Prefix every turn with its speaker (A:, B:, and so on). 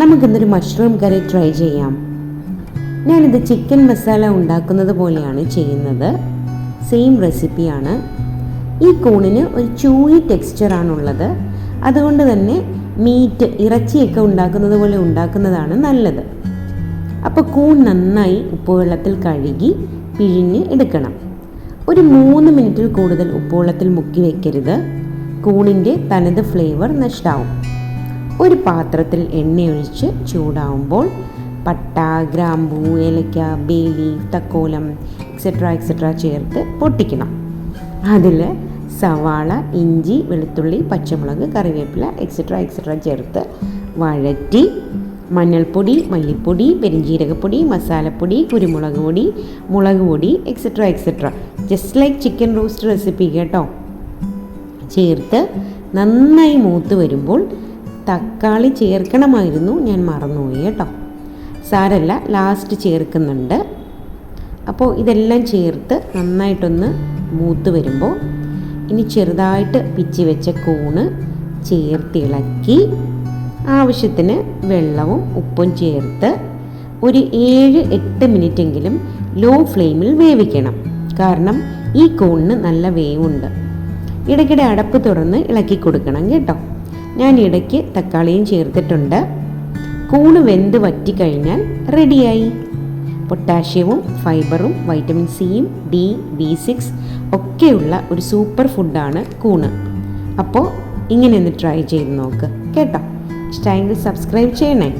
A: നമുക്കിന്നൊരു mushroom curry try ചെയ്യാം. ഞാനിത് ചിക്കൻ മസാല ഉണ്ടാക്കുന്നത് പോലെയാണ് ചെയ്യുന്നത്. സെയിം റെസിപ്പിയാണ്. ഈ കൂണിന് ഒരു ചൂയി ടെക്സ്ചറാണുള്ളത്. അതുകൊണ്ട് തന്നെ ഇറച്ചിയൊക്കെ ഉണ്ടാക്കുന്നത് പോലെ ഉണ്ടാക്കുന്നതാണ് നല്ലത്. അപ്പോൾ കൂൺ നന്നായി ഉപ്പുവെള്ളത്തിൽ കഴുകി പിഴിഞ്ഞ് എടുക്കണം. ഒരു 3 മിനിറ്റിൽ കൂടുതൽ ഉപ്പുവെള്ളത്തിൽ മുക്കി വയ്ക്കരുത്. കൂണിൻ്റെ തനത് ഫ്ലേവർ നഷ്ടമാവും. ഒരു പാത്രത്തിൽ എണ്ണയൊഴിച്ച് ചൂടാവുമ്പോൾ പട്ട, ഗ്രാമ്പൂ, ഏലക്ക, ബേ ലീഫ്, തക്കോലം എക്സെട്ര ചേർത്ത് പൊട്ടിക്കണം. അതിൽ സവാള, ഇഞ്ചി, വെളുത്തുള്ളി, പച്ചമുളക്, കറിവേപ്പില എക്സെട്ര ചേർത്ത് വഴറ്റി മഞ്ഞൾപ്പൊടി, മല്ലിപ്പൊടി, പെരിഞ്ജീരകപ്പൊടി, മസാലപ്പൊടി, കുരുമുളക് പൊടി, മുളക് പൊടി etcetera just like chicken roast recipe കേട്ടോ ചേർത്ത് നന്നായി മൂത്ത് വരുമ്പോൾ തക്കാളി ചേർക്കണമായിരുന്നു, ഞാൻ മറന്നുപോയി കേട്ടോ. സാരല്ല, ലാസ്റ്റ് ചേർക്കുന്നുണ്ട്. അപ്പോൾ ഇതെല്ലാം ചേർത്ത് നന്നായിട്ടൊന്ന് മൂത്ത് വരുമ്പോൾ ഇനി ചെറുതായിട്ട് പിച്ചി വെച്ച കൂണ് ചേർത്തിളക്കി ആവശ്യത്തിന് വെള്ളവും ഉപ്പും ചേർത്ത് ഒരു 7-8 മിനിറ്റെങ്കിലും ലോ ഫ്ലെയിമിൽ വേവിക്കണം. കാരണം ഈ കൂണിന് നല്ല വേവുണ്ട്. ഇടയ്ക്കിടെ അടപ്പ് തുറന്ന് ഇളക്കി കൊടുക്കണം കേട്ടോ. ഞാൻ ഇടയ്ക്ക് തക്കാളിയും ചേർത്തിട്ടുണ്ട്. കൂണ് വെന്ത് വറ്റിക്കഴിഞ്ഞാൽ റെഡിയായി. പൊട്ടാഷ്യവും ഫൈബറും വൈറ്റമിൻ സിയും ഡി, B6 ഒക്കെയുള്ള ഒരു സൂപ്പർ ഫുഡാണ് കൂണ്. അപ്പോൾ ഇങ്ങനെ ഒന്ന് ട്രൈ ചെയ്ത് നോക്ക് കേട്ടോ. ഇഷ്ടമായെങ്കിൽ സബ്സ്ക്രൈബ് ചെയ്യണേ.